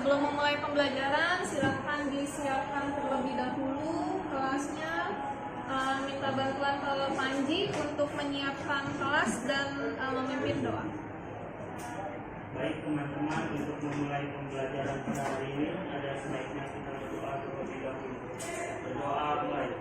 sebelum memulai pembelajaran, silakan disiapkan terlebih dahulu kelasnya. Minta bantuan ke Panji untuk menyiapkan kelas dan memimpin doa. Baik teman-teman, untuk memulai pembelajaran pada hari ini ada sebaiknya kita berdoa terlebih dahulu. Berdoa mulai.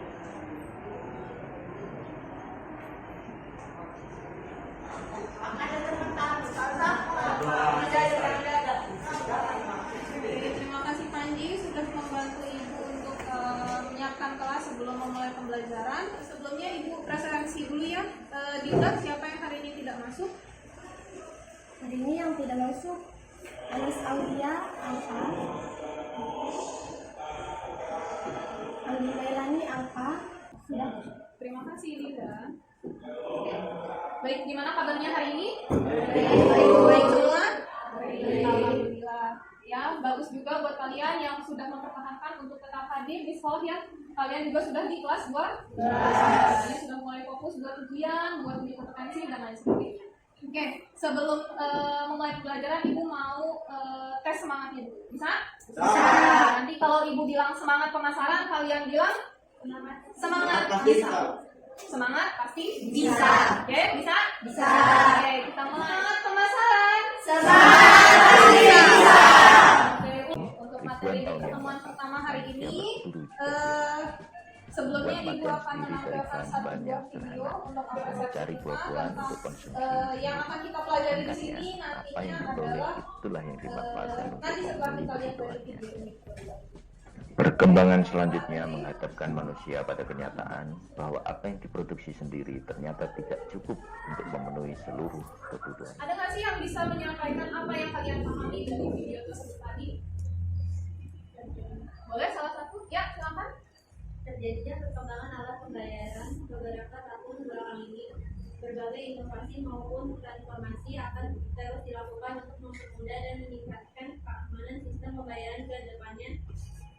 Terima kasih Panji sudah membantu Ibu untuk menyiapkan kelas sebelum memulai pembelajaran. Sebelumnya Ibu referensi dulu ya. Dinda, siapa yang hari ini tidak masuk? Hari ini yang tidak masuk Anis Aulia Alfa, Andi Mailani Alfa. Sudah. Terima kasih Dinda. Baik, gimana kabarnya hari ini? Baik semua? Alhamdulillah. Ya, bagus juga buat kalian yang sudah mempertahankan untuk tetap hadir di sekolah ya. Kalian juga sudah di kelas buat kalian sudah mulai fokus buat ujian, buat uji kompetensi dan lain sebagainya. Oke, sebelum memulai pelajaran, Ibu mau tes semangatnya dulu. Bisa? Bisa. Nanti kalau Ibu bilang semangat pemasaran, kalian bilang semangat bisa. Semangat pasti bisa. Oke, bisa? Bisa. Oke, kita semangat pemasaran. Semangat bisa. Oke, untuk materi pertemuan pertama hari ini, sebelumnya Ibu akan menampilkan satu buah video untuk apresiasi kita tentang yang akan kita pelajari di sini nantinya adalah nanti setelah kita lihat dari video ini. Perkembangan selanjutnya menghadapkan manusia pada kenyataan bahwa apa yang diproduksi sendiri ternyata tidak cukup untuk memenuhi seluruh kebutuhan. Ada nggak sih yang bisa menyampaikan apa yang kalian pahami dari video tersebut tadi? Boleh salah satu? Ya, silakan. Terjadinya perkembangan alat pembayaran beberapa tahun belakangan ini, berbagai inovasi maupun transformasi akan terus dilakukan untuk mempermudah dan meningkatkan keamanan sistem pembayaran ke depannya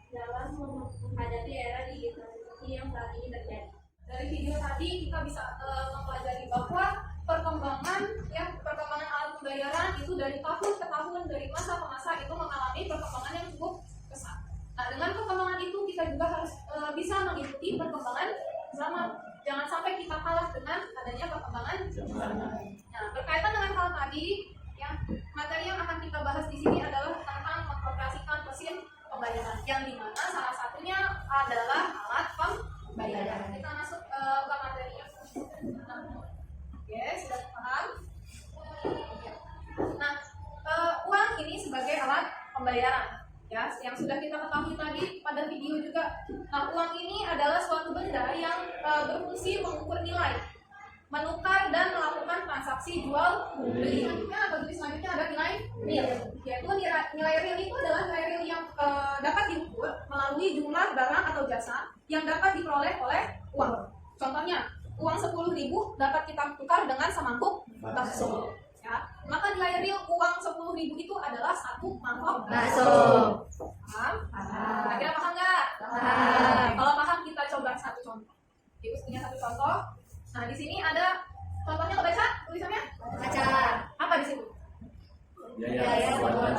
dalam menghadapi era digitalisasi yang saat ini terjadi. Dari video tadi kita bisa mempelajari bahwa perkembangan alat pembayaran itu dari tahun ke tahun, dari masa ke masa itu mengalami perkembangan yang cukup pesat. Nah, dengan perkembangan itu kita juga harus bisa mengikuti perkembangan zaman. Jangan sampai kita kalah dengan adanya perkembangan zaman. Nah, berkaitan dengan hal tadi, ya, materi yang akan kita bahas di sini adalah tentang mengoperasikan mesin pembayaran, yang dimana salah satunya adalah alat pembayaran. Kita masuk ke materinya. Oke, sudah paham? Nah, uang ini sebagai alat pembayaran. Ya, yang sudah kita ketahui tadi pada video juga. Nah, uang ini adalah suatu benda yang berfungsi mengukur nilai, menukar dan melakukan transaksi jual beli. Selanjutnya atau jenis selanjutnya ada nilai real. Yaitu nilai real itu adalah nilai real yang dapat diukur melalui jumlah barang atau jasa yang dapat diperoleh oleh uang. Contohnya, uang 10.000 dapat kita tukar dengan semangkuk bakso. Ya, maka nilai real uang 10.000 itu adalah satu mangkok bakso. Paham? Kira-kira paham nggak? Paham. Kalau paham kita coba satu contoh. Ibu punya satu contoh. Nah, di sini ada contohnya, kebaca tulisannya? Baca. Apa di situ? Biaya pembayaran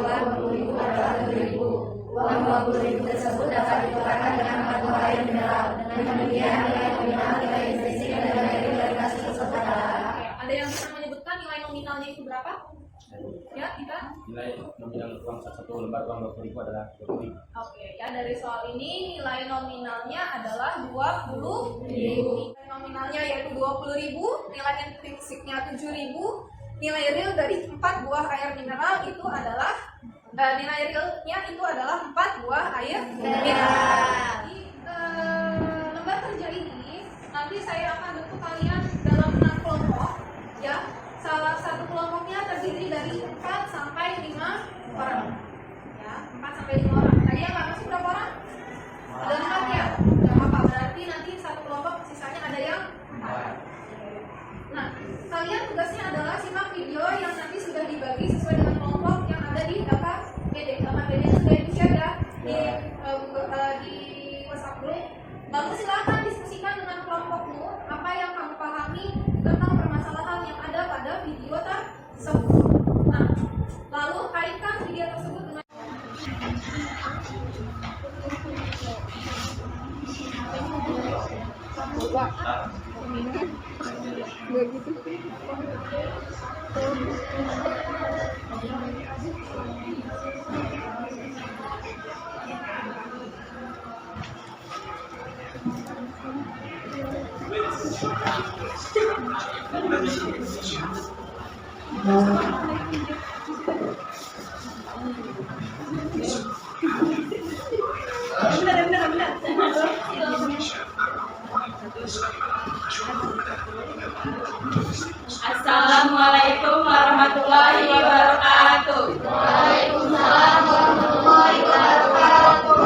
uang 20.000 adalah 7.000. Uang 20.000 tersebut dapat ditukarkan dengan 4 buah air mineral. Dengan demikian nilai nominal, nilai implisit, dan nilai real dari kasus tersebut adalah. Ada yang bisa menyebutkan nilai nominalnya itu berapa? Ya, kita? Nilai nominal uang satu lembar uang 20.000 adalah 20.000. Oke, ya, dari soal ini nilai nominalnya adalah 20.000. Nilai nominalnya yaitu 20.000, nilai implikitnya 7.000, nilai real dari 4 buah air mineral itu adalah nilai realnya itu adalah 4 buah air mineral. Di lembar kerja ini nanti saya akan bentuk kalian dalam 6 kelompok, ya. Salah satu kelompoknya terdiri dari 4 sampai 5 orang. Ya, 4 sampai 5 orang. Tadi yang nggak masuk berapa orang? Ada 4 ya? Nggak apa-apa, berarti nanti satu kelompok sisanya ada yang 4. Nah, kalian tugasnya adalah simak video yang nanti sudah dibagi sesuai dengan kelompok yang ada di data BD. Data BD sudah di-share ya di WhatsApp group. Lalu silakan diskusikan dengan kelompokmu apa yang kamu pahami tentang permasalahan yang ada pada video tersebut. Nah, lalu kaitkan video tersebut dengan Assalamualaikum warahmatullahi wabarakatuh. Waalaikumsalam warahmatullahi wabarakatuh.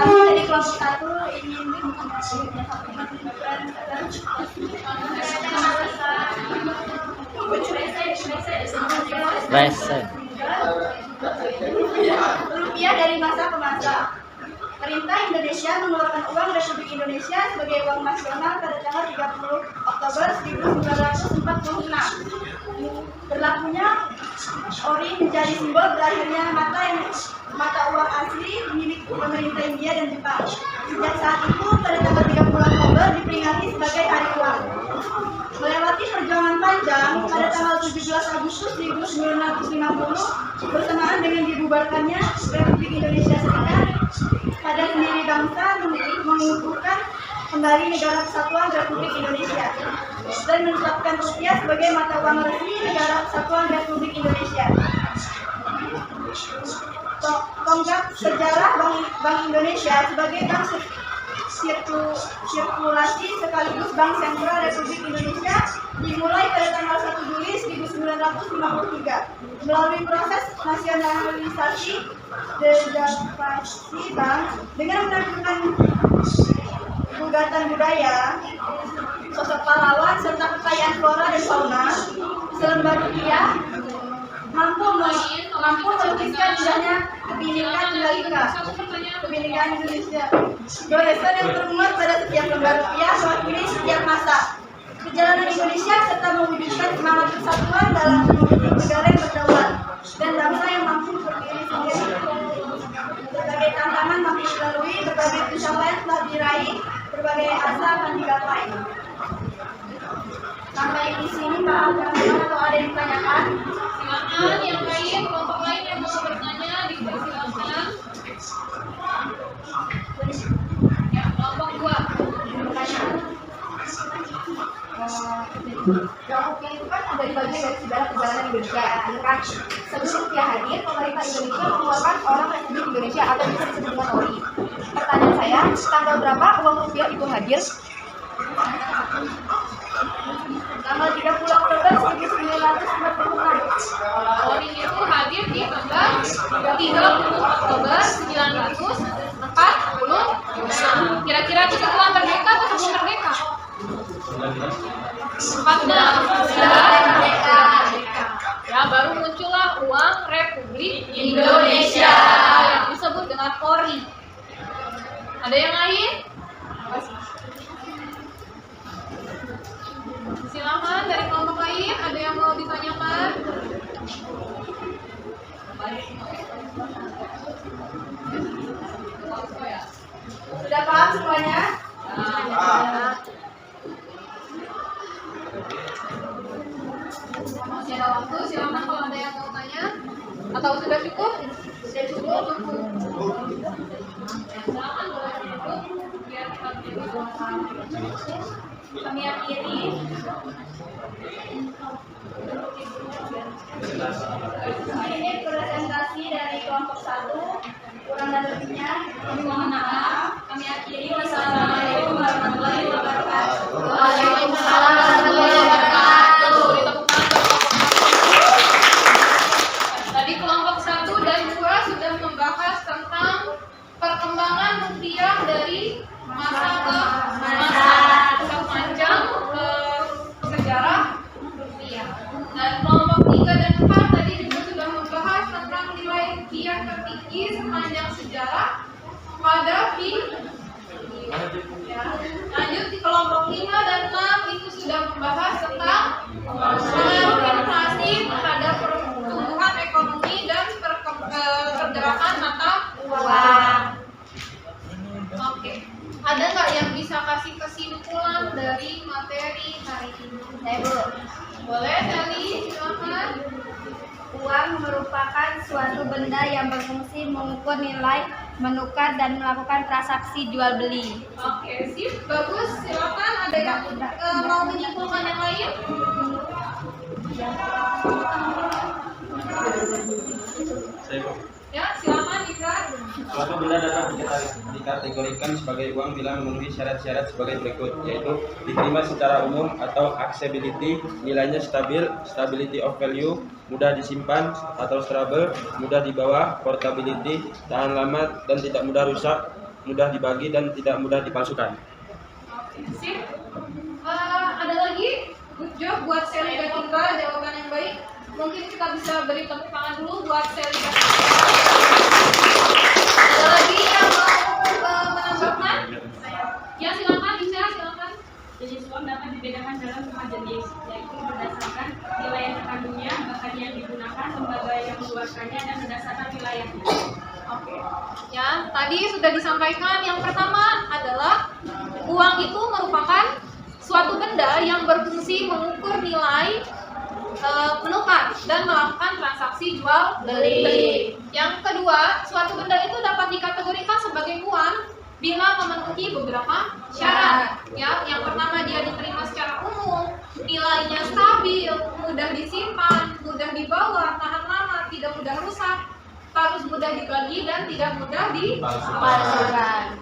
Aku dari kelompok 1 ingin rupiah dari masa ke masa. Pemerintah Indonesia mengeluarkan uang Republik Indonesia sebagai uang nasional pada tanggal 30 Oktober 1946. Berlakunya ori menjadi simbol berakhirnya mata uang asli milik pemerintah India dan Jepang. Sejak saat itu, pada tanggal 30 Oktober diperingati sebagai Hari Uang. Melewati perjuangan panjang, pada tanggal 17 Agustus 1950 bersamaan dengan dibubarkannya Republik Indonesia Serikat, pada sendiri bangsa mengukuhkan kembali Negara Kesatuan Republik Indonesia dan menetapkan rupiah sebagai mata uang resmi Negara Kesatuan Republik Indonesia. Tonggak sejarah Bank Indonesia sebagai bank sirkulasi sekaligus Bank Sentral Republik Indonesia dimulai pada tanggal 1 Juli 1953 melalui proses nasionalisasi deregulasi bank dengan menampilkan gugatan budaya, sosok pahlawan serta kekayaan flora dan fauna. Selembar rupiah mampu melukiskan indahnya kebinekaan Indonesia. Goresan yang termuat pada setiap lembar rupiah mewakili setiap masa perjalanan Indonesia serta mewujudkan semangat persatuan dalam membentuk negara yang berdaulat dan bangsa yang mampu berdiri sendiri. Berbagai tantangan mampu dilalui, berbagai pencapaian telah diraih, berbagai asa akan digapai. Sampai di sini Pak, atau ada yang ditanyakan? Silakan yang lain, kelompok lain yang mau bertanya dipersilakan. Ya, kelompok 2. Rupiah itu kan ada di bagian dari sejarah perjalanan Indonesia. Kan sebelum rupiah hadir, pemerintah Indonesia mengeluarkan orang Republik Indonesia atau bisa disebut dengan ori. Pertanyaan saya, tanggal berapa uang rupiah itu hadir? Tanggal 30 Oktober 1946. Ori itu hadir di tanggal 30 Oktober 1946. Kira-kira itu setelah merdeka atau sebelum merdeka? 14. Ya, baru muncullah uang Republik Indonesia yang disebut dengan ori. Ada yang lain? Silakan dari kelompok lain, ada yang mau ditanyakan? Sudah paham semuanya? Masih ada waktu, silakan kalau ada yang mau tanya. Atau sudah cukup? Sudah cukup? Silakan boleh duduk, biar kita berdua. Kami akhiri. Ini presentasi dari kelompok 1. Kurang dan lebihnya kami mohon maaf. Kami akhiri. Wassalamualaikum warahmatullahi wabarakatuh. Waalaikumsalam warahmatullahi wabarakatuh. Tadi kelompok 1 dan 2 sudah membahas tentang perkembangan rupiah dari masa ke masa sepanjang sejarah rupiah. Dan kelompok 3 dan 4 tadi juga sudah membahas tentang nilai rupiah tertinggi sepanjang sejarah pada ya. Lanjut di kelompok 5 dan 6 itu sudah membahas tentang pengaruh inflasi terhadap pertumbuhan ekonomi dan yang berfungsi mengukur nilai, menukar dan melakukan transaksi jual beli. Oke, sip, bagus. Silakan ada yang mau menyimpulkan yang lain? Ya, silakan Dika. Suatu benda dapat dikategorikan sebagai uang bila memenuhi syarat-syarat sebagai berikut, yaitu diterima secara umum atau accessibility, nilainya stabil, stability of value, mudah disimpan atau stable, mudah dibawa, portability, tahan lama dan tidak mudah rusak, mudah dibagi dan tidak mudah dipalsukan. Oke, sip. Ada lagi? Good job buat Sally dan Indra, jawaban yang baik. Mungkin kita bisa beri tepuk tangan dulu buat Sally dan Indra. Ada lagi yang mau menambahkan? Ya, silakan bisa, silakan. Jenis uang dapat dibedakan dalam 4 jenis, yaitu berdasarkan nilai yang terkandungnya, bahan yang digunakan, lembaga yang mengeluarkannya, dan berdasarkan wilayahnya. Oke. Ya, tadi sudah disampaikan yang pertama adalah uang itu merupakan suatu benda yang berfungsi mengukur nilai, menukar dan melakukan transaksi jual beli. Yang kedua, suatu benda itu dapat dikategorikan sebagai uang bila memenuhi beberapa syarat. Ya, yang pertama dia diterima secara umum, nilainya stabil, mudah disimpan, mudah dibawa, tahan lama, tidak mudah rusak, harus mudah dibagi dan tidak mudah dipalsukan.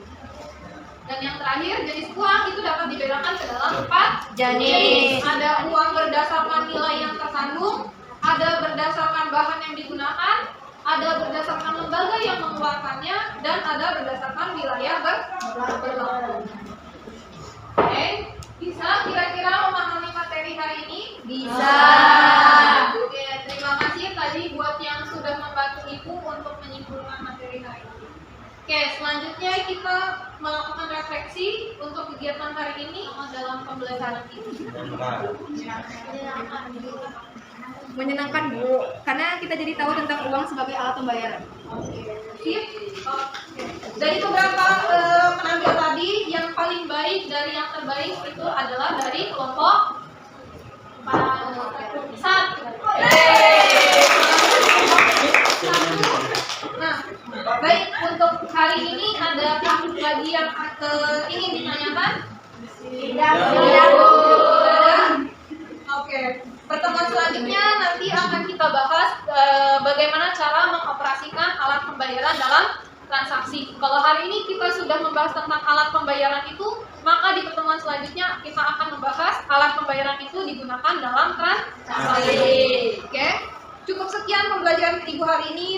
Dan yang terakhir, jenis uang itu dapat dibedakan ke dalam 4 jenis. Ada uang berdasarkan nilai yang terkandung, ada berdasarkan bahan yang digunakan, ada berdasarkan lembaga yang mengeluarkannya, dan ada berdasarkan wilayah berlaku. Oke, bisa kira-kira memahami materi hari ini? Bisa. Oke, terima kasih tadi buat yang sudah membantu Ibu untuk menyimpulkan materi hari ini. Oke, selanjutnya kita melakukan refleksi untuk kegiatan hari ini dalam pembelajaran ini. Menyenangkan Bu, karena kita jadi tahu tentang uang sebagai alat pembayaran. Sip. Oke. Dari beberapa penampil tadi, yang paling baik dari yang terbaik itu adalah dari kelompok 1. Nah, baik, untuk hari ini ada lagi yang ingin ditanyakan? Tidak. Oke, pertemuan selanjutnya nanti akan kita bahas bagaimana cara mengoperasikan alat pembayaran dalam transaksi. Kalau hari ini kita sudah membahas tentang alat pembayaran itu, maka di pertemuan selanjutnya kita akan membahas alat pembayaran itu digunakan dalam transaksi. Oke, cukup sekian pembelajaran Ibu hari ini.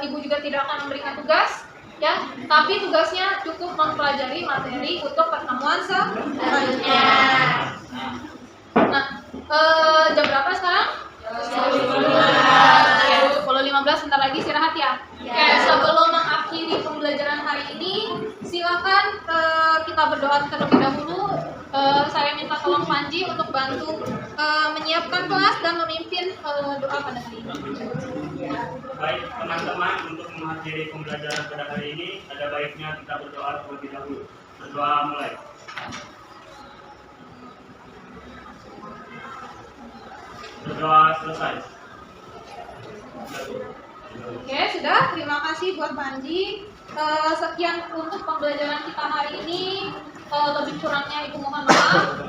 Ibu juga tidak akan memberikan tugas, ya. Tapi tugasnya cukup mempelajari materi untuk pertemuan selanjutnya. Nah, jam berapa sekarang? 10.15, bentar lagi istirahat ya. Oke, sebelum mengakhiri pembelajaran hari ini, silakan kita berdoa terlebih dahulu. Saya minta tolong Panji untuk bantu menyiapkan kelas dan memimpin doa pada hari ini. Baik teman-teman, untuk mengakhiri pembelajaran pada hari ini, ada baiknya kita berdoa terlebih dahulu. Berdoa mulai. Berdoa selesai. Oke, sudah. Terima kasih buat Panji. Sekian untuk pembelajaran kita hari ini. Lebih kurangnya Ibu mohon maaf.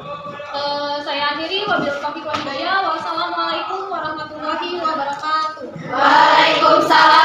Saya akhiri. Wabillahi taufiq wal hidayah. Wassalamualaikum warahmatullahi wabarakatuh. Waalaikumsalam.